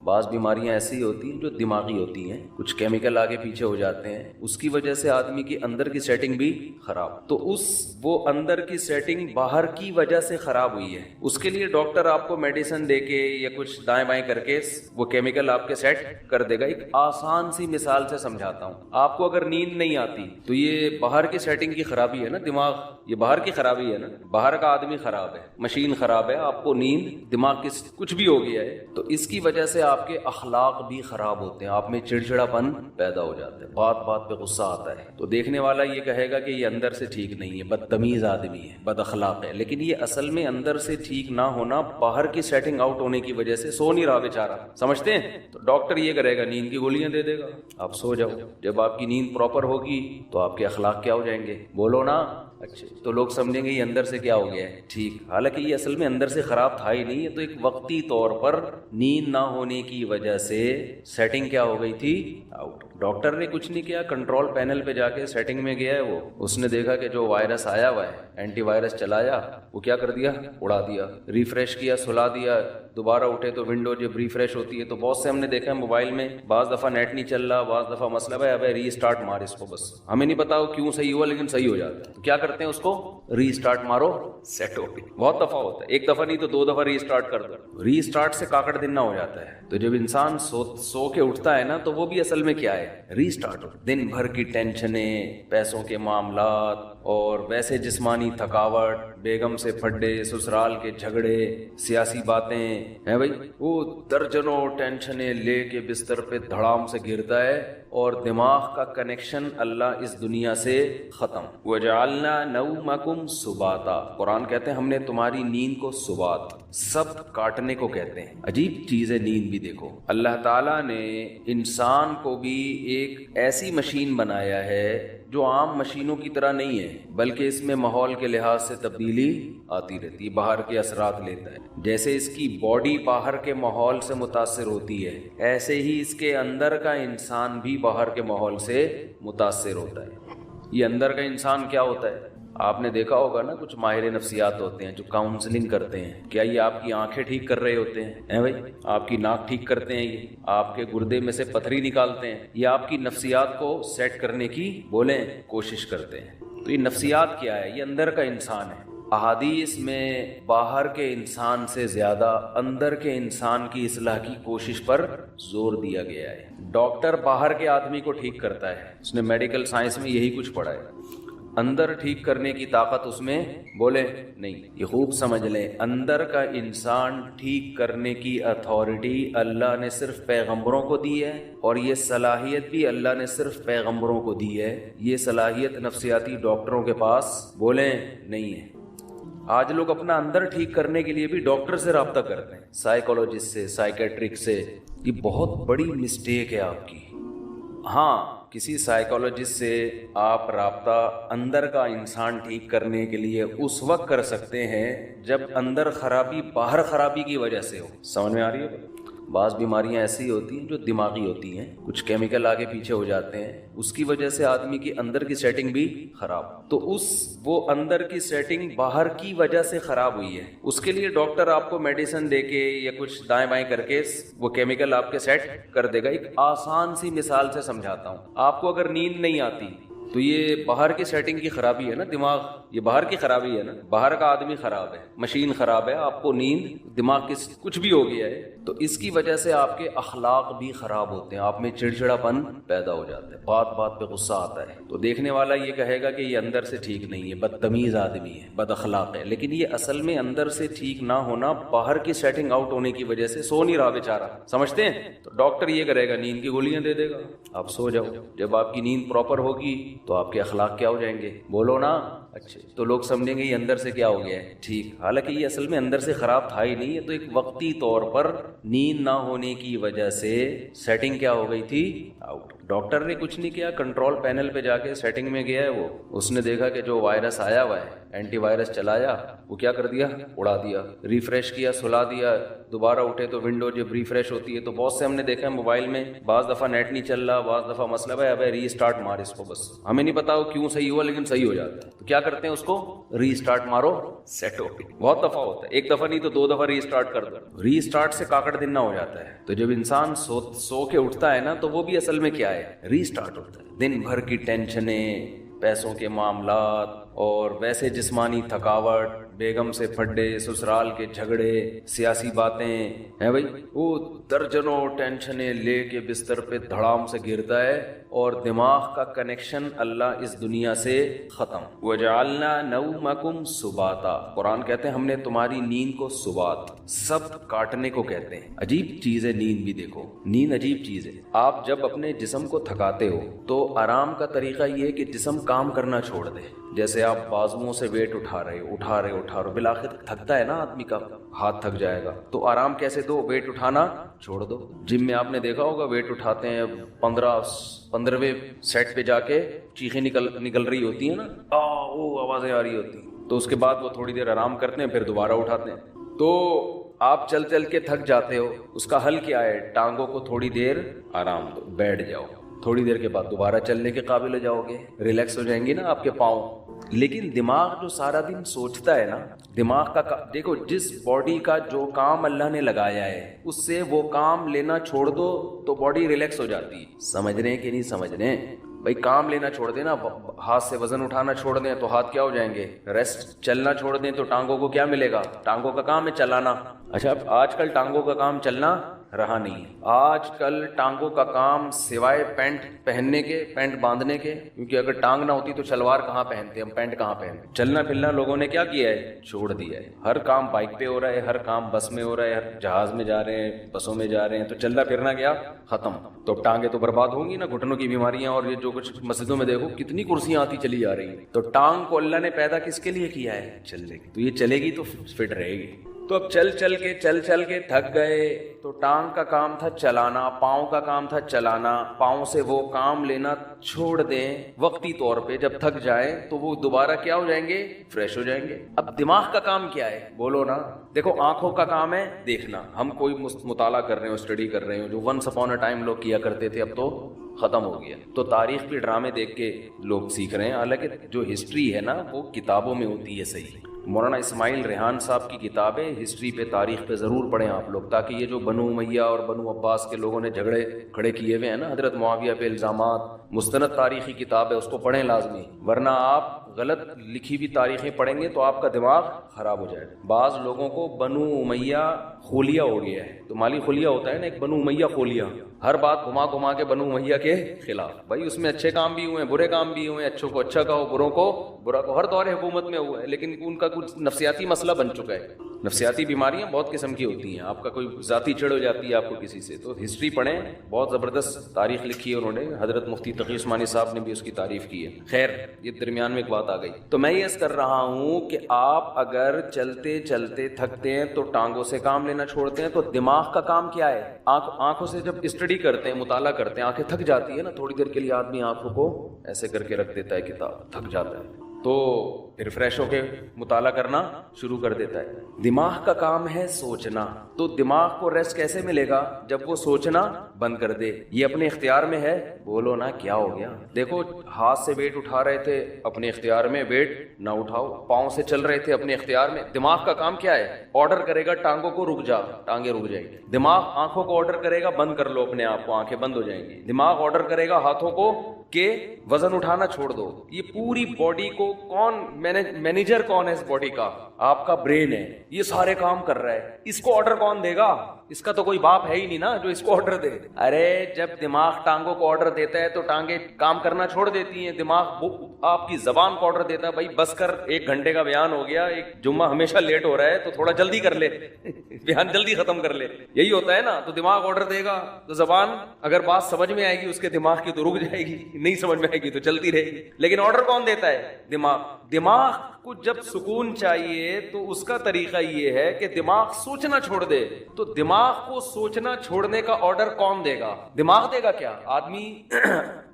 بعض بیماریاں ایسی ہوتی ہیں جو دماغی ہوتی ہیں، کچھ کیمیکل آگے پیچھے ہو جاتے ہیں، اس کی وجہ سے آدمی کی اندر کی سیٹنگ بھی خراب، تو وہ اندر کی سیٹنگ باہر کی وجہ سے خراب ہوئی ہے، اس کے لیے ڈاکٹر آپ کو میڈیسن دے کے یا کچھ دائیں بائیں کر کے وہ کیمیکل آپ کے سیٹ کر دے گا۔ ایک آسان سی مثال سے سمجھاتا ہوں، آپ کو اگر نیند نہیں آتی تو یہ باہر کی سیٹنگ کی خرابی ہے نا، دماغ، یہ باہر کی خرابی ہے نا، باہر کا آدمی خراب ہے، مشین خراب ہے، آپ کو نیند، دماغ کی کچھ بھی ہو گیا ہے، تو اس کی وجہ سے آپ کے اخلاق بھی خراب ہوتے ہیں، آپ میں چڑچڑا پن پیدا ہو جاتا ہے، بات بات پہ غصہ آتا ہے، تو دیکھنے والا یہ کہے گا کہ یہ اندر سے ٹھیک نہیں ہے، بدتمیز آدمی ہے، بد اخلاق ہے، لیکن یہ اصل میں اندر سے ٹھیک نہ ہونا، باہر کی سیٹنگ آؤٹ ہونے کی وجہ سے سو نہیں رہا بیچارہ، سمجھتے ہیں؟ تو ڈاکٹر یہ کرے گا، نیند کی گولیاں دے دے گا، آپ سو جاؤ، جب آپ کی نیند پراپر ہوگی تو آپ کے اخلاق کیا ہو جائیں گے؟ بولو نا۔ اچھا، تو لوگ سمجھیں گے یہ اندر سے کیا ہو گیا ہے ٹھیک، حالانکہ یہ اصل میں اندر سے خراب تھا ہی نہیں، یہ تو ایک وقتی طور پر نیند نہ ہونے کی وجہ سے سیٹنگ کیا ہو گئی تھی آؤٹ۔ ڈاکٹر نے کچھ نہیں کیا، کنٹرول پینل پہ جا کے سیٹنگ میں گیا ہے، وہ اس نے دیکھا کہ جو وائرس آیا ہوا ہے، اینٹی وائرس چلایا، وہ کیا کر دیا؟ اڑا دیا، ریفریش کیا، سلا دیا، دوبارہ اٹھے تو ونڈو جب ریفریش ہوتی ہے تو بہت سے ہم نے دیکھا ہے موبائل میں، بعض دفعہ نیٹ نہیں چل رہا، بعض دفعہ مسئلہ ہے، ابے ری اسٹارٹ مار اس کو، بس ہمیں نہیں پتا کیوں صحیح ہوا لیکن صحیح ہو جاتا ہے، تو کیا کرتے ہیں اس کو؟ ری اسٹارٹ مارو، سیٹ ہو گئی۔ بہت دفعہ ہوتا ہے، ایک دفعہ نہیں تو دو دفعہ ری اسٹارٹ کر دو، ری اسٹارٹ سے کاکڑ دن نہ ہو جاتا ہے۔ تو جب انسان سو کے اٹھتا ہے نا تو وہ بھی اصل میں کیا ہے؟ ری اسٹارٹ ہو، دن بھر کی ٹینشنیں، پیسوں کے معاملات اور ویسے جسمانی تھکاوٹ، بیگم سے پھڈے، سسرال کے جھگڑے، سیاسی باتیں ہیں بھائی، وہ درجنوں ٹینشنیں لے کے بستر پہ دھڑام سے گرتا ہے اور دماغ کا کنیکشن اللہ اس دنیا سے ختم۔ وَجَعَلْنَا نَوْمَكُمْ سُبَاتًا، قرآن کہتے ہیں ہم نے تمہاری نیند کو سبات، سب کاٹنے کو کہتے ہیں، عجیب چیز ہے نیند بھی۔ دیکھو اللہ تعالیٰ نے انسان کو بھی ایک ایسی مشین بنایا ہے جو عام مشینوں کی طرح نہیں ہے، بلکہ اس میں ماحول کے لحاظ سے تبدیلی آتی رہتی ہے، باہر کے اثرات لیتا ہے۔ جیسے اس کی باڈی باہر کے ماحول سے متاثر ہوتی ہے، ایسے ہی اس کے اندر کا انسان بھی باہر کے ماحول سے متاثر ہوتا ہے۔ یہ اندر کا انسان کیا ہوتا ہے؟ آپ نے دیکھا ہوگا نا، کچھ ماہر نفسیات ہوتے ہیں جو کاؤنسلنگ کرتے ہیں، کیا یہ آپ کی آنکھیں ٹھیک کر رہے ہوتے ہیں بھائی؟ آپ کی ناک ٹھیک کرتے ہیں، یہ آپ کے گردے میں سے پتھری نکالتے ہیں، یہ آپ کی نفسیات کو سیٹ کرنے کی بولیں کوشش کرتے ہیں۔ تو یہ نفسیات کیا ہے؟ یہ اندر کا انسان ہے۔ احادیث میں باہر کے انسان سے زیادہ اندر کے انسان کی اصلاح کی کوشش پر زور دیا گیا ہے۔ ڈاکٹر باہر کے آدمی کو ٹھیک کرتا ہے، اس نے میڈیکل سائنس میں یہی کچھ پڑھا ہے، اندر ٹھیک کرنے کی طاقت اس میں بولے نہیں۔ یہ خوب سمجھ لیں، اندر کا انسان ٹھیک کرنے کی اتھارٹی اللہ نے صرف پیغمبروں کو دی ہے، اور یہ صلاحیت بھی اللہ نے صرف پیغمبروں کو دی ہے، یہ صلاحیت نفسیاتی ڈاکٹروں کے پاس بولیں نہیں ہے۔ آج لوگ اپنا اندر ٹھیک کرنے کے لیے بھی ڈاکٹر سے رابطہ کرتے ہیں، سائیکولوجسٹ سے، سائیکیٹرک سے، یہ بہت بڑی مسٹیک ہے آپ کی۔ ہاں، کسی سائیکولوجسٹ سے آپ رابطہ اندر کا انسان ٹھیک کرنے کے لیے اس وقت کر سکتے ہیں جب اندر خرابی باہر خرابی کی وجہ سے ہو۔ سمجھ میں آ رہی ہے؟ بعض بیماریاں ایسی ہوتی ہیں جو دماغی ہوتی ہیں، کچھ کیمیکل آگے پیچھے ہو جاتے ہیں، اس کی وجہ سے آدمی کی اندر کی سیٹنگ بھی خراب، تو وہ اندر کی سیٹنگ باہر کی وجہ سے خراب ہوئی ہے، اس کے لیے ڈاکٹر آپ کو میڈیسن دے کے یا کچھ دائیں بائیں کر کے وہ کیمیکل آپ کے سیٹ کر دے گا۔ ایک آسان سی مثال سے سمجھاتا ہوں، آپ کو اگر نیند نہیں آتی تو یہ باہر کی سیٹنگ کی خرابی ہے نا، دماغ، یہ باہر کی خرابی ہے نا، باہر کا آدمی خراب ہے، مشین خراب ہے، آپ کو نیند، دماغ کی کچھ بھی ہو گیا ہے، تو اس کی وجہ سے آپ کے اخلاق بھی خراب ہوتے ہیں، آپ میں چڑچڑا پن پیدا ہو جاتا ہے، بات بات پہ غصہ آتا ہے، تو دیکھنے والا یہ کہے گا کہ یہ اندر سے ٹھیک نہیں ہے، بدتمیز آدمی ہے، بد اخلاق ہے، لیکن یہ اصل میں اندر سے ٹھیک نہ ہونا، باہر کی سیٹنگ آؤٹ ہونے کی وجہ سے سو نہیں رہا بیچارہ، سمجھتے ہیں؟ تو ڈاکٹر یہ کرے گا، نیند کی گولیاں دے دے گا، آپ سو جاؤ، جب آپ کی نیند پراپر ہوگی تو آپ کے اخلاق کیا ہو جائیں گے؟ بولو نا۔ اچھا، تو لوگ سمجھیں گے یہ اندر سے کیا ہو گیا ہے ٹھیک، حالانکہ یہ اصل میں اندر سے خراب تھا ہی نہیں، یہ تو ایک وقتی طور پر نیند نہ ہونے کی وجہ سے سیٹنگ کیا ہو گئی تھی آؤٹ۔ ڈاکٹر نے کچھ نہیں کیا، کنٹرول پینل پہ جا کے سیٹنگ میں گیا ہے، وہ اس نے دیکھا کہ جو وائرس آیا ہوا ہے، اینٹی وائرس چلایا، وہ کیا کر دیا؟ اڑا دیا، ریفریش کیا، سلا دیا، دوبارہ اٹھے تو ونڈو جب ریفریش ہوتی ہے تو بہت سے ہم نے دیکھا ہے موبائل میں، بعض دفعہ نیٹ نہیں چل رہا، بعض دفعہ مسئلہ ہے، ابے ری اسٹارٹ مار اس کو، بس ہمیں نہیں پتا کیوں صحیح ہوا لیکن صحیح ہو جاتا ہے، تو کیا کیا کرتے ہیں اس کو ری اسٹارٹ مارو سیٹ ہو گئی. بہت دفعہ ہوتا ہے, ایک دفعہ نہیں تو 2 دفعہ ری اسٹارٹ کر دو, ری اسٹارٹ سے کاکڑ دن نہ ہو جاتا ہے. تو جب انسان سو کے اٹھتا ہے نا تو وہ بھی اصل میں کیا ہے, ری اسٹارٹ ہوتا ہے. دن بھر کی ٹینشنیں, پیسوں کے معاملات اور ویسے جسمانی تھکاوٹ, بیگم سے پھڈے, سسرال کے جھگڑے, سیاسی باتیں ہیں بھائی, وہ درجنوں ٹینشنیں لے کے بستر پہ دھڑام سے گرتا ہے اور دماغ کا کنیکشن اللہ اس دنیا سے ختم. وَجَعَلْنَا نَوْمَكُمْ سُبَاتًا, قرآن کہتے ہیں ہم نے تمہاری نیند کو سبات, سب کاٹنے کو کہتے ہیں. عجیب چیز ہے نیند بھی, دیکھو نیند عجیب چیز ہے. آپ جب اپنے جسم کو تھکاتے ہو تو آرام کا طریقہ یہ ہے کہ جسم کام کرنا چھوڑ دے. جیسے آپ بازوؤں سے ویٹ اٹھا رہے ہو, بالآخر تھکتا ہے نا آدمی کا, ہاتھ تھک جائے گا, تو آرام کیسے دو, ویٹ اٹھانا چھوڑ دو. جم میں آپ نے دیکھا ہوگا ویٹ اٹھاتے ہیں, 15ویں سیٹ پہ جا کے چیخیں نکل رہی ہوتی ہیں نا, وہ آوازیں آ رہی ہوتی ہیں, تو اس کے بعد وہ تھوڑی دیر آرام کرتے ہیں, پھر دوبارہ اٹھاتے ہیں. تو آپ چل کے تھک جاتے ہو, اس کا حل کیا ہے, ٹانگوں کو تھوڑی دیر آرام دو, بیٹھ جاؤ, تھوڑی دیر کے بعد دوبارہ چلنے کے قابل ہو جاؤ گے, ریلیکس ہو جائیں گے نا آپ کے پاؤں. لیکن دماغ جو سارا دن سوچتا ہے نا, دماغ کا دیکھو, جس باڈی کا جو کام اللہ نے لگایا ہے اس سے وہ کام لینا چھوڑ دو تو باڈی ریلیکس ہو جاتی ہے. سمجھ رہے ہیں کہ نہیں سمجھ رہے ہیں بھائی؟ کام لینا چھوڑ دیں نا, ہاتھ سے وزن اٹھانا چھوڑ دیں تو ہاتھ کیا ہو جائیں گے, ریسٹ. چلنا چھوڑ دیں تو ٹانگوں کو کیا ملے گا, ٹانگوں کا کام ہے چلانا. اچھا, آج کل ٹانگوں کا کام چلنا رہا نہیں ہے. آج کل ٹانگوں کا کام سوائے پینٹ پہننے کے, پینٹ باندھنے کے, کیونکہ اگر ٹانگ نہ ہوتی تو شلوار کہاں پہنتے, ہم پینٹ کہاں پہنتے. چلنا پھرنا لوگوں نے کیا کیا ہے, چھوڑ دیا ہے. ہر کام بائک پہ ہو رہا ہے, ہر کام بس میں ہو رہا ہے, ہر جہاز میں جا رہے ہیں, بسوں میں جا رہے ہیں, تو چلنا پھرنا گیا ختم. تو ٹانگیں تو برباد ہوں گی نا, گھٹنوں کی بیماریاں, اور یہ جو کچھ مسجدوں میں دیکھو کتنی کرسیاں آتی چلی جا رہی ہیں. تو ٹانگ کو اللہ نے پیدا کس کے لیے کیا ہے, چلنے کی. تو یہ چلے گی تو فٹ رہے گی. تو اب چل کے تھک گئے تو ٹانگ کا کام تھا چلانا, پاؤں کا کام تھا چلانا, پاؤں سے وہ کام لینا چھوڑ دیں وقتی طور پہ. جب تھک جائیں تو وہ دوبارہ کیا ہو جائیں گے, فریش ہو جائیں گے. اب دماغ کا کام کیا ہے, بولو نا. دیکھو آنکھوں کا کام ہے دیکھنا, ہم کوئی مطالعہ کر رہے ہو, اسٹڈی کر رہے ہو, جو ونس اپون اے ٹائم لوگ کیا کرتے تھے اب تو ختم ہو گیا. تو تاریخ کے ڈرامے دیکھ کے لوگ سیکھ رہے ہیں, حالانکہ جو ہسٹری ہے نا وہ کتابوں میں ہوتی ہے. صحیح, مولانا اسماعیل ریحان صاحب کی کتاب ہے ہسٹری پہ, تاریخ پہ ضرور پڑھیں آپ لوگ, تاکہ یہ جو بنو امیہ اور بنو عباس کے لوگوں نے جھگڑے کھڑے کیے ہوئے ہیں نا حضرت معاویہ پہ الزامات, مستند تاریخی کتاب ہے, اس کو پڑھیں لازمی. ورنہ آپ غلط لکھی ہوئی تاریخیں پڑھیں گے تو آپ کا دماغ خراب ہو جائے گا. بعض لوگوں کو بنو امیہ خولیا ہو گیا ہے, تو مالی خولیا ہوتا ہے نا, ایک بنو امیہ خولیا, ہر بات گھما کے بنو امیہ کے خلاف. بھائی اس میں اچھے کام بھی ہوئے ہیں, برے کام بھی ہوئے ہیں, اچھوں کو اچھا کہو, بروں کو برا کہو, ہر دور حکومت میں ہوا ہے. لیکن ان کا کچھ نفسیاتی مسئلہ بن چکا ہے. نفسیاتی بیماریاں بہت قسم کی ہوتی ہیں, آپ کا کوئی ذاتی چڑ ہو جاتی ہے آپ کو کسی سے. تو ہسٹری پڑھیں, بہت زبردست تاریخ لکھی ہے انہوں نے, حضرت مفتی تقی عثمانی صاحب نے بھی اس کی تعریف کی ہے. خیر, یہ درمیان میں ایک بات آ گئی. تو میں یہ عرض کر رہا ہوں کہ آپ اگر چلتے تھکتے ہیں تو ٹانگوں سے کام لینا چھوڑتے ہیں, تو دماغ کا کام کیا ہے, آنکھوں سے جب اسٹڈی کرتے ہیں, مطالعہ کرتے ہیں, آنکھیں تھک جاتی ہے نا, تھوڑی دیر کے لیے آدمی آنکھوں کو ایسے کر کے رکھ دیتا ہے, کتاب تھک جاتا ہے, تو پھر فریش ہو کے مطالعہ کرنا شروع کر دیتا ہے. دماغ کا کام ہے سوچنا, تو دماغ کو ریسٹ کیسے ملے گا, جب وہ سوچنا بند کر دے. یہ اپنے اختیار میں ہے, بولو نا کیا ہو گیا. دیکھو ہاتھ سے ویٹ اٹھا رہے تھے, اپنے اختیار میں ویٹ نہ اٹھاؤ. پاؤں سے چل رہے تھے, اپنے اختیار میں. دماغ کا کام کیا ہے, آرڈر کرے گا ٹانگوں کو رک جا, ٹانگیں رک جائیں گی. دماغ آنکھوں کو آرڈر کرے گا بند کر لو اپنے آپ کو, آنکھیں بند ہو جائیں گی. دماغ آرڈر کرے گا ہاتھوں کو کہ وزن اٹھانا چھوڑ دو. یہ پوری باڈی کو کون مینیجر کون ہے اس باڈی کا, آپ کا برین ہے. یہ سارے کام کر رہا ہے, اس کو آرڈر کون دے گا, اس کا تو کوئی باپ ہے ہی نہیں نا جو اس کو آرڈر دے. ارے جب دماغ ٹانگوں کو آرڈر دیتا ہے تو ٹانگیں کام کرنا چھوڑ دیتی ہیں. دماغ آپ کی زبان کو آرڈر دیتا ہے, بھائی بس کر, 1 گھنٹے کا بیان ہو گیا, ایک جمعہ ہمیشہ لیٹ ہو رہا ہے تو تھوڑا جلدی کر لے, بیان جلدی ختم کر لے. یہی ہوتا ہے نا. تو دماغ آرڈر دے گا تو زبان اگر بات سمجھ میں آئے گی اس کے دماغ کی تو رک جائے گی, نہیں سمجھ میں آئے گی تو چلتی رہے گی. لیکن آرڈر کون دیتا ہے, دماغ. دماغ کو جب سکون چاہیے تو اس کا طریقہ یہ ہے کہ دماغ سوچنا چھوڑ دے. تو دماغ کو سوچنا چھوڑنے کا آرڈر کون دے گا؟ دماغ دے گا. کیا آدمی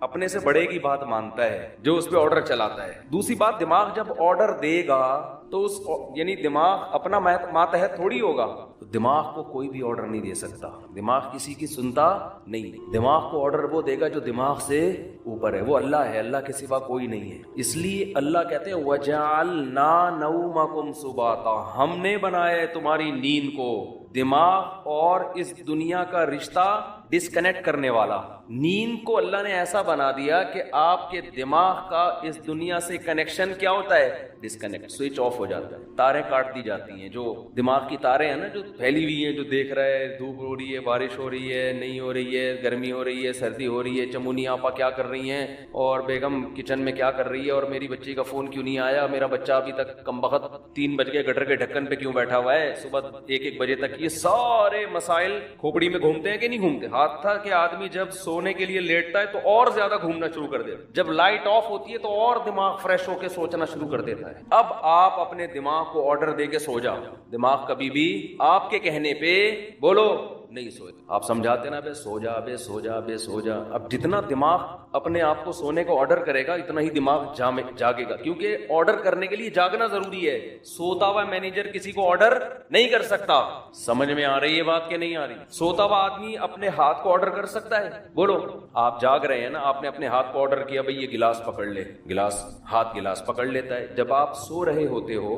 اپنے سے بڑے کی بات مانتا ہے جو اس پہ آرڈر چلاتا ہے. دوسری بات، دماغ جب آرڈر دے گا تو اس یعنی دماغ اپنا ماتحت تھوڑی ہوگا. تو دماغ کو کوئی بھی آرڈر نہیں دے سکتا. دماغ کسی کی سنتا نہیں. دماغ کو آرڈر وہ دے گا جو دماغ سے اوپر ہے. وہ اللہ ہے، اللہ کے سوا کوئی نہیں ہے. اس لیے اللہ کہتے ہیں وَجَعَلْنَا نَوْمَكُمْ سُبَاتًا، ہم نے بنایا ہے تمہاری نیند کو دماغ اور اس دنیا کا رشتہ ڈسکنیکٹ کرنے والا. نیند کو اللہ نے ایسا بنا دیا کہ آپ کے دماغ کا اس دنیا سے کنیکشن کیا ہوتا ہے؟ ڈسکنیکٹ، سوئچ آف ہو جاتا ہے. تاریں کاٹ دی جاتی ہیں. جو دماغ کی تاریں ہیں نا جو پھیلی ہوئی ہیں، جو دیکھ رہا ہے دھوپ ہو رہی ہے، بارش ہو رہی ہے، نہیں ہو رہی ہے، گرمی ہو رہی ہے، سردی ہو رہی ہے، چمونی آپا کیا کر رہی ہیں، اور بیگم کچن میں کیا کر رہی ہے، اور میری بچی کا فون کیوں نہیں آیا، میرا بچہ ابھی تک کمبخت 3 بج گئے گٹر کے ڈھکن پہ کیوں بیٹھا ہوا ہے صبح 1 بجے تک. یہ سارے مسائل کھوپڑی میں گھومتے ہیں کہ نہیں گھومتے؟ ہاتھ تھا کہ آدمی جب سونے کے لیے لیٹتا ہے تو اور زیادہ گھومنا شروع کر دیتا ہے. جب لائٹ آف ہوتی ہے تو اور دماغ فریش ہو کے سوچنا شروع کر دیتا ہے. اب آپ اپنے دماغ کو آرڈر دے کے سو جاؤ. دماغ کبھی بھی آپ کے کہنے پہ بولو نہیں سوئے. آپ سمجھاتے نا بے سو جا، بے سو جا، بے سو جا. اب جتنا دماغ اپنے آپ کو سونے کو آرڈر کرے گا اتنا ہی دماغ جاگے گا، کیونکہ آرڈر کرنے کے لیے جاگنا ضروری ہے. سوتا ہوا مینیجر کسی کو آرڈر نہیں کر سکتا. سمجھ میں آ رہی ہے بات کہ نہیں آ رہی؟ سوتا ہوا آدمی اپنے ہاتھ کو آرڈر کر سکتا ہے؟ بولو. آپ جاگ رہے ہیں نا، آپ نے اپنے ہاتھ کو آرڈر کیا بھئی یہ گلاس پکڑ لے، ہاتھ گلاس پکڑ لیتا ہے. جب آپ سو رہے ہوتے ہو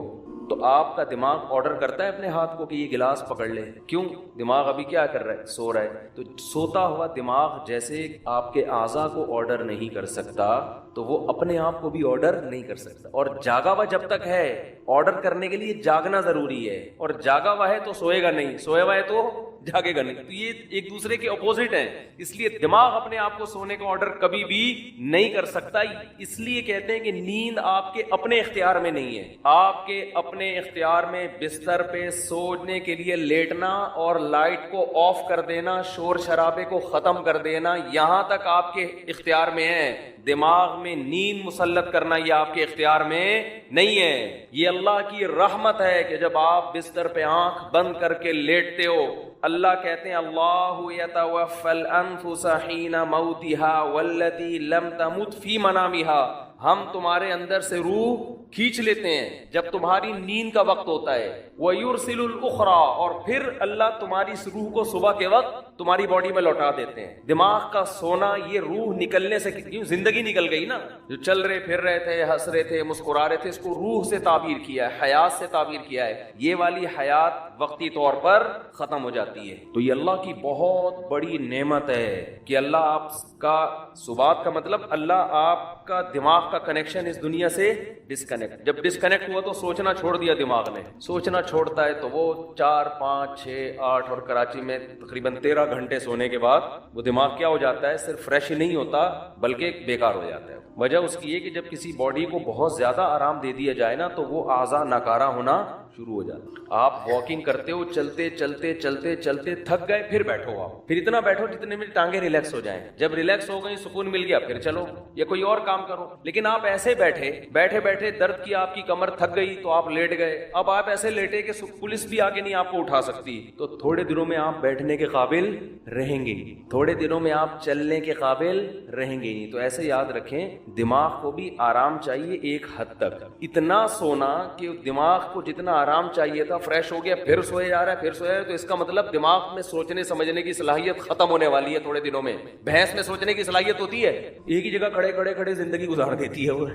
تو آپ کا دماغ آرڈر کرتا ہے اپنے ہاتھ کو کہ یہ گلاس پکڑ لے. کیوں؟ دماغ ابھی کیا کر رہا ہے؟ سو رہا ہے. تو سوتا ہوا دماغ جیسے آپ کے اعضاء کو آرڈر نہیں کر سکتا تو وہ اپنے آپ کو بھی آرڈر نہیں کر سکتا. اور جاگا ہوا جب تک ہے، آرڈر کرنے کے لیے جاگنا ضروری ہے. اور جاگا ہوا ہے تو سوئے گا نہیں، سویا ہوا ہے تو جاگے گا نہیں. تو یہ ایک دوسرے کے اپوزٹ ہیں. اس لیے دماغ اپنے آپ کو سونے کا آرڈر کبھی بھی نہیں کر سکتا. اس لیے کہتے ہیں کہ نیند آپ کے اپنے اختیار میں نہیں ہے. آپ کے اپنے اختیار میں بستر پہ سونے کے لیے لیٹنا اور لائٹ کو آف کر دینا، شور شرابے کو ختم کر دینا، یہاں تک آپ کے اختیار میں ہے. دماغ میں نیند مسلط کرنا یہ آپ کے اختیار میں نہیں ہے. یہ اللہ کی رحمت ہے کہ جب آپ بستر پہ آنکھ بند کر کے لیٹتے ہو، اللہ کہتے ہیں اللہ یتوفی الانفس حین موتها والتی لم تمت فی منامها، ہم تمہارے اندر سے روح کھینچ لیتے ہیں جب تمہاری نیند کا وقت ہوتا ہے. وَيُرْسِلُ الْأُخْرَى، اور پھر اللہ تمہاری اس روح کو صبح کے وقت تمہاری باڈی میں لوٹا دیتے ہیں. دماغ کا سونا یہ روح نکلنے سے، کیوں زندگی نکل گئی نا، جو چل رہے پھر رہے تھے، ہنس رہے تھے، مسکرا رہے تھے، اس کو روح سے تعبیر کیا ہے، حیات سے تعبیر کیا ہے. یہ والی حیات وقتی طور پر ختم ہو جاتی ہے. تو یہ اللہ کی بہت بڑی نعمت ہے کہ اللہ آپ کا سبات کا مطلب اللہ آپ کا دماغ کا کنیکشن اس دنیا سے ڈسکنیکٹ. جب ڈسکنیکٹ ہوا تو سوچنا چھوڑ دیا دماغ نے. سوچنا چھوڑتا ہے تو وہ 4 5 6 8 اور کراچی میں تقریباً 13 گھنٹے سونے کے بعد وہ دماغ کیا ہو جاتا ہے؟ صرف فریش ہی نہیں ہوتا بلکہ بیکار ہو جاتا ہے. وجہ اس کی یہ کہ جب کسی باڈی کو بہت زیادہ آرام دے دیا جائے نا تو وہ اعضاء ناکارہ ہونا شروع ہو جاتا ہے. آپ واکنگ کرتے ہو، چلتے چلتے چلتے چلتے تھک گئے، پھر بیٹھو. آپ پھر اتنا بیٹھو جتنے میں ٹانگیں ریلیکس ہو جائیں. جب ریلیکس ہو گئی، سکون مل گیا، پھر چلو یا کوئی اور کام کرو. لیکن آپ ایسے بیٹھے بیٹھے درد کی آپ کی کمر تھک گئی تو آپ لیٹ گئے. اب آپ ایسے لیٹے کہ پولیس بھی آگے نہیں آپ کو اٹھا سکتی. تو تھوڑے دنوں میں آپ بیٹھنے کے قابل رہیں گے، تھوڑے دنوں میں آپ چلنے کے قابل رہیں گے نہیں. تو ایسے یاد رکھیں دماغ کو بھی آرام چاہیے ایک حد تک. اتنا سونا کہ دماغ کو جتنا آرام چاہیے تھا فریش ہو گیا، پھر سوئے جا رہا ہے، پھر سویا ہے. تو اس کا مطلب دماغ میں سوچنے سمجھنے کی صلاحیت ختم ہونے والی ہے تھوڑے دنوں میں. بھینس میں سوچنے کی صلاحیت ہوتی ہے، ایک ہی جگہ کھڑے زندگی گزار دیتی ہے وہ.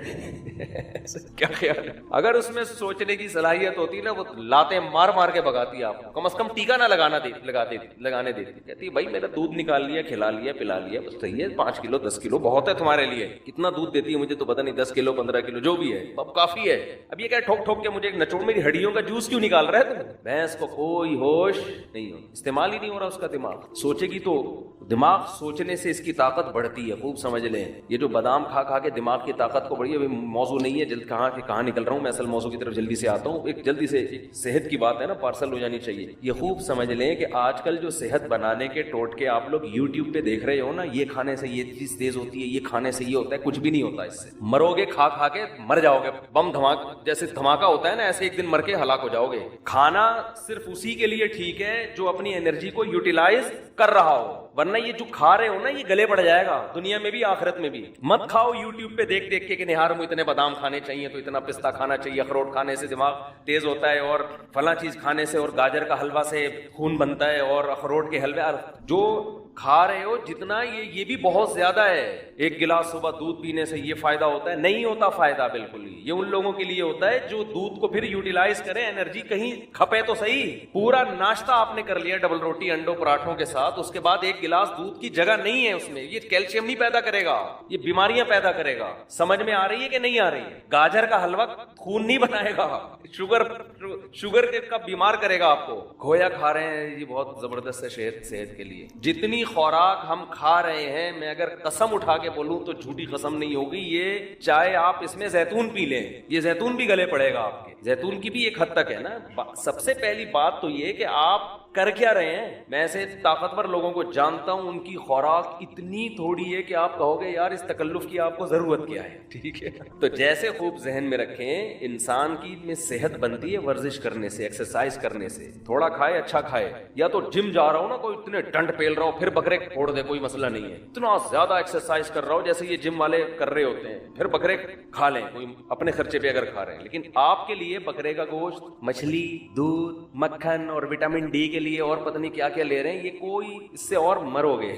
کیا خیال ہے؟ اگر اس میں سوچنے کی صلاحیت ہوتی نا وہ لاتے مار مار کے بھگاتی آپ کو. کم از کم ٹیکا نہ لگانے دیتی. کہتی بھائی میرا دودھ نکال لیا، کھلا لیا، پلا لیا، بس صحیح ہے. 5 کلو 10 کلو بہت ہے تمہارے لیے. کتنا دودھ دیتی ہے مجھے تو پتہ نہیں، 10 کلو 15 کلو جو بھی ہے اب کافی ہے. اب یہ کیا ٹھوک ٹھوک کے مجھے ایک نچوڑ، میری ہڈیوں بھیڑیوں کا جوس کیوں نکال رہا ہے تم؟ بھینس کو کوئی ہوش نہیں ہو، استعمال ہی نہیں ہو رہا اس کا دماغ. سوچے گی تو دماغ سوچنے سے اس کی طاقت بڑھتی ہے. خوب سمجھ لیں, یہ جو بادام کھا کھا کے دماغ کی طاقت کو بڑھی ہے, موضوع نہیں ہے, جلد کہاں نکل رہا ہوں میں, اصل موضوع کی طرف جلدی سے آتا ہوں. ایک جلدی سے صحت کی بات ہے نا, پارسل ہو جانی چاہیے. یہ خوب سمجھ لیں کہ آج کل جو صحت بنانے کے ٹوٹکے آپ لوگ یوٹیوب پہ دیکھ رہے ہو نا, یہ کھانے سے یہ چیز تیز ہوتی ہے, یہ کھانے سے یہ ہوتا ہے, کچھ بھی نہیں ہوتا اس سے. مرو گے کھا کھا کے, مر جاؤ گے. بم دھماکہ جیسے دھماکہ ہوتا ہے نا, ایسے ایک دن مر کے ہلاک ہو جاؤ گے. کھانا صرف اسی کے لیے ٹھیک ہے جو اپنی انرجی کو یوٹیلائز کر رہا ہو, ورنہ یہ جو کھا رہے ہو نا یہ گلے پڑ جائے گا, دنیا میں بھی آخرت میں بھی. مت کھاؤ یوٹیوب پہ دیکھ دیکھ کے کہ نہار میں اتنے بادام کھانے چاہیے, تو اتنا پستہ کھانا چاہیے, اخروٹ کھانے سے دماغ تیز ہوتا ہے, اور فلاں چیز کھانے سے, اور گاجر کا حلوہ سے خون بنتا ہے, اور اخروٹ کے حلوے. جو کھا رہے ہو جتنا یہ بھی بہت زیادہ ہے. ایک گلاس صبح دودھ پینے سے یہ فائدہ ہوتا ہے؟ نہیں ہوتا فائدہ بالکل ہی. یہ ان لوگوں کے لیے ہوتا ہے جو دودھ کو پھر یوٹیلائز کریں, انرجی کہیں کھپے تو صحیح. پورا ناشتہ آپ نے کر لیا ڈبل روٹی انڈوں پراٹھوں کے ساتھ, اس کے بعد ایک گلاس دودھ کی جگہ نہیں ہے اس میں, یہ کیلشیم نہیں پیدا کرے گا, یہ بیماریاں پیدا کرے گا. سمجھ میں آ رہی ہے کہ نہیں آ رہی ہے؟ گاجر کا حلوہ خون نہیں بنائے گا, شوگر کا بیمار کرے گا آپ کو. کھویا کھا رہے ہیں, یہ بہت زبردست ہے صحت کے لیے. جتنی خوراک ہم کھا رہے ہیں, میں اگر قسم اٹھا کے بولوں تو جھوٹی قسم نہیں ہوگی, یہ چاہے آپ اس میں زیتون پی لیں, یہ زیتون بھی گلے پڑے گا آپ کے. زیتون کی بھی ایک حد تک ہے نا. سب سے پہلی بات تو یہ کہ آپ کر کیا رہے ہیں. میں ایسے طاقتور لوگوں کو جانتا ہوں, ان کی خوراک اتنی تھوڑی ہے کہ آپ کہو گے یار اس تکلف کی آپ کو ضرورت کیا ہے. ٹھیک ہے, تو جیسے خوب ذہن میں رکھیں, انسان کی میں صحت بنتی ہے ورزش کرنے سے, ایکسرسائز کرنے سے. تھوڑا کھائے, اچھا کھائے. یا تو جم جا رہا ہو نا, کوئی اتنے ڈنڈ پیل رہا ہو, پھر بکرے پھوڑ دے, کوئی مسئلہ نہیں ہے. اتنا زیادہ ایکسرسائز کر رہا ہو جیسے یہ جم والے کر رہے ہوتے ہیں, پھر بکرے کھا لیں, کوئی اپنے خرچے پہ اگر کھا رہے ہیں. لیکن آپ کے لیے بکرے کا گوشت, مچھلی, دودھ, مکھن اور وٹامن ڈی کے لیے اور پتہ نہیں کیا لے رہے ہیں, یہ کوئی اس سے اور مرو گے,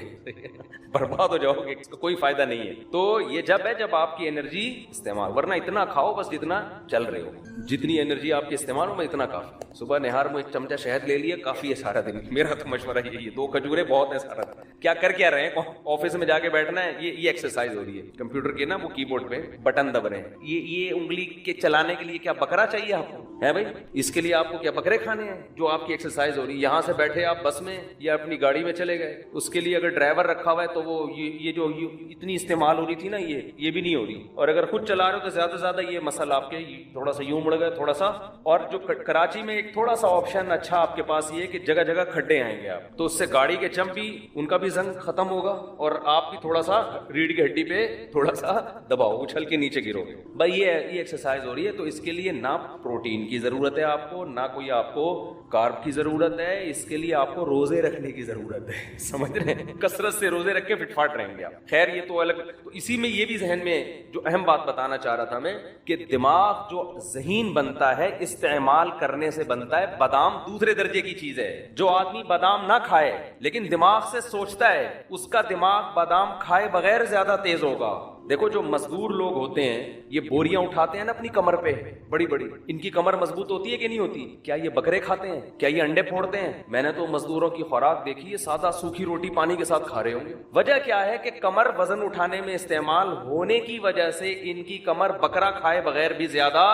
برباد ہو جاؤ گے, اس کا کوئی فائدہ نہیں ہے. تو یہ جب ہے جب آپ کی انرجی استعمال, ورنہ اتنا کھاؤ بس جتنا چل رہے ہو, جتنی انرجی آپ کی استعمال ہو میں اتنا کافی. صبح نہار میں ایک چمچہ شہد لے لیا, کافی ہے سارا دن. میرا تو مشورہ یہی ہے, 2 کھجورے بہت ہے سارا دن. کیا رہے ہیں, آفس میں جا کے بیٹھنا ہے, یہ ایکسرسائز ہو رہی ہے. کمپیوٹر کے نا وہ کی بورڈ پہ بٹن دب رہے ہیں, یہ انگلی کے چلانے کے لیے کیا بکرا چاہیے آپ کو ہے بھائی؟ اس کے لیے آپ کو کیا بکرے کھانے ہیں جو آپ کی ایکسرسائز ہو رہی ہے؟ یہاں سے بیٹھے آپ بس میں یا اپنی گاڑی میں چلے گئے, اس کے لیے اگر ڈرائیور رکھا ہوا ہے تو وہ یہ جو اتنی استعمال ہو رہی تھی نا, یہ بھی نہیں ہو رہی. اور اگر خود چلا رہے ہو تو زیادہ سے زیادہ یہ مسل آپ کے تھوڑا سا یوں مڑ گئے, تھوڑا سا. اور جو کراچی میں ایک تھوڑا سا آپشن اچھا آپ کے پاس یہ کہ جگہ جگہ کھڈے آئیں گے آپ, تو اس سے گاڑی کے جم بھی ان کا بھی زنگ ختم ہوگا, اور آپ بھی تھوڑا سا ریڑھ کی ہڈی پہ تھوڑا سا دباؤ, اچھل کے نیچے گرو گے بھائی. یہ ایکسرسائز ہو رہی ہے. تو اس کے لیے نہ پروٹین کی ضرورت ہے آپ کو, نہ کوئی آپ کو کارب کی ضرورت ہے. اس کے لیے آپ کو روزے رکھنے کی ضرورت ہے. سمجھ رہے ہیں, کثرت سے روزے رکھ کے فٹ فاٹ رہیں گے آپ. خیر یہ تو الگ. تو اسی میں یہ بھی ذہن میں جو اہم بات بتانا چاہ رہا تھا میں, کہ دماغ جو ذہین بنتا ہے استعمال کرنے سے بنتا ہے. بادام دوسرے درجے کی چیز ہے. جو آدمی بادام نہ کھائے لیکن دماغ سے سوچتا ہے, اس کا دماغ بادام کھائے بغیر زیادہ تیز ہوگا. دیکھو جو مزدور لوگ ہوتے ہیں, یہ بوریاں اٹھاتے ہیں نا اپنی کمر پہ بڑی بڑی, ان کی کمر مضبوط ہوتی ہے کہ نہیں ہوتی؟ کیا یہ بکرے کھاتے ہیں؟ کیا یہ انڈے پھوڑتے ہیں؟ میں نے تو مزدوروں کی خوراک دیکھی ہے, سادہ سوکھی روٹی پانی کے ساتھ کھا رہے ہوں گے. وجہ کیا ہے کہ کمر وزن اٹھانے میں استعمال ہونے کی وجہ سے ان کی کمر بکرا کھائے بغیر بھی زیادہ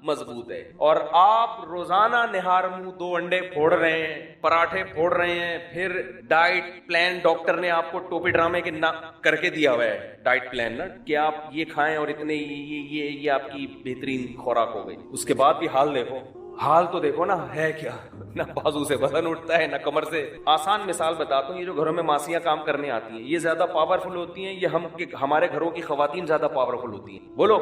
مضبوط ہے. اور آپ روزانہ نہار منہ 2 انڈے پھوڑ رہے ہیں, پراٹھے پھوڑ رہے ہیں, پھر ڈائٹ پلان ڈاکٹر نے آپ کو ٹوپی ڈرامے کے کر کے دیا ہوا ہے, ڈائٹ پلان نا, کہ آپ یہ کھائیں اور اتنے یہ آپ کی بہترین خوراک ہو گئی. اس کے بعد بھی حال دیکھو, حال تو دیکھو نا ہے کیا, نہ بازو سے وزن اٹھتا ہے نہ کمر سے. آسان مثال بتاتا ہوں, یہ جو گھروں میں ماسیاں کام کرنے آتی ہیں یہ زیادہ پاورفل ہوتی ہیں, یہ ہمارے گھروں کی خواتین زیادہ پاورفل ہوتی ہیں؟ بولو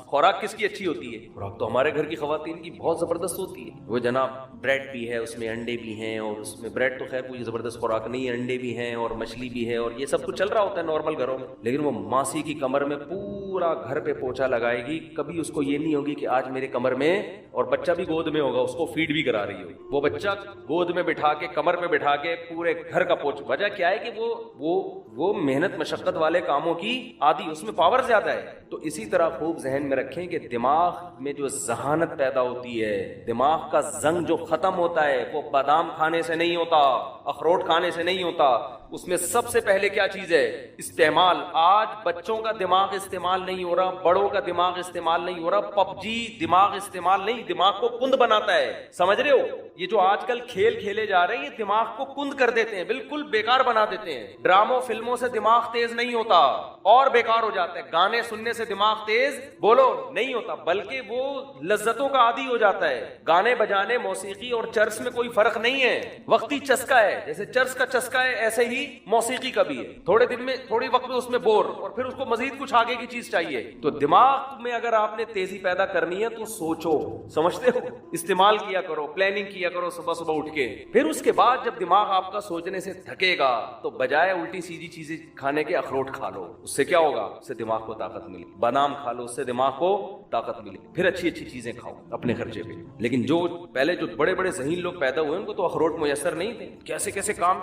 خوراک کس کی اچھی ہوتی ہے؟ خوراک تو ہمارے گھر کی خواتین کی بہت زبردست ہوتی ہے. وہ جناب بریڈ بھی ہے, اس میں انڈے بھی ہیں, اور اس میں بریڈ تو خیر کوئی زبردست خوراک نہیں ہے, انڈے بھی ہیں اور مچھلی بھی ہے, اور یہ سب کچھ چل رہا ہوتا ہے نارمل گھروں میں. لیکن وہ ماسی کی کمر میں پورا گھر پہ پوچھا لگائے گی, کبھی اس کو یہ نہیں ہوگی کہ آج میرے کمر میں, اور بچہ بھی گود میں ہوگا, اس کو فیڈ بھی کرا رہی ہوگی, وہ بچہ گود میں بٹھا کے کمر پہ بٹھا کے پورے گھر کا پوچھ. وجہ کیا ہے کہ وہ محنت مشقت والے کاموں کی عادی, اس میں پاور زیادہ ہے. تو اسی طرح خوب ذہن میں رکھیں کہ دماغ میں جو ذہانت پیدا ہوتی ہے, دماغ کا زنگ جو ختم ہوتا ہے, وہ بادام کھانے سے نہیں ہوتا, اخروٹ کھانے سے نہیں ہوتا, اس میں سب سے پہلے کیا چیز ہے؟ استعمال. آج بچوں کا دماغ استعمال نہیں ہو رہا, بڑوں کا دماغ استعمال نہیں ہو رہا. پب جی دماغ استعمال نہیں, دماغ کو کند بناتا ہے. سمجھ رہے ہو؟ یہ جو آج کل کھیل کھیلے جا رہے ہیں یہ دماغ کو کند کر دیتے ہیں, بالکل بیکار بنا دیتے ہیں. ڈراموں فلموں سے دماغ تیز نہیں ہوتا اور بیکار ہو جاتا ہے. گانے سننے سے دماغ تیز بولو نہیں ہوتا, بلکہ وہ لذتوں کا عادی ہو جاتا ہے. گانے بجانے, موسیقی اور چرس میں کوئی فرق نہیں ہے, وقتی چسکا ہے. جیسے چرس کا چسکا ہے ایسے ہی موسیقی کا بھی ہے. تھوڑے دن میں, تھوڑی وقت میں اس میں بور, اور پھر اس کو مزید کچھ آگے کی چیز چاہیے. تو دماغ میں اگر آپ نے تیزی پیدا کرنی ہے تو سوچو, سمجھتے ہو, استعمال کیا کرو, پلاننگ کیا کرو صبح صبح اٹھ کے. پھر اس کے بعد جب دماغ آپ کا سوچنے سے تھکے گا تو بجائے الٹی سیدھی چیزیں کھانے کے اخروٹ کھا لو. اس سے کیا ہوگا؟ اس سے دماغ کو طاقت ملی. بادام کھا لو, اس سے دماغ کو طاقت ملی. پھر اچھی اچھی چیزیں کھاؤ اپنے خرچے پہ. لیکن جو پہلے جو بڑے بڑے ذہین لوگ پیدا ہوئے ان کو تو اخروٹ میسر نہیں تھے, کیسے کیسے کام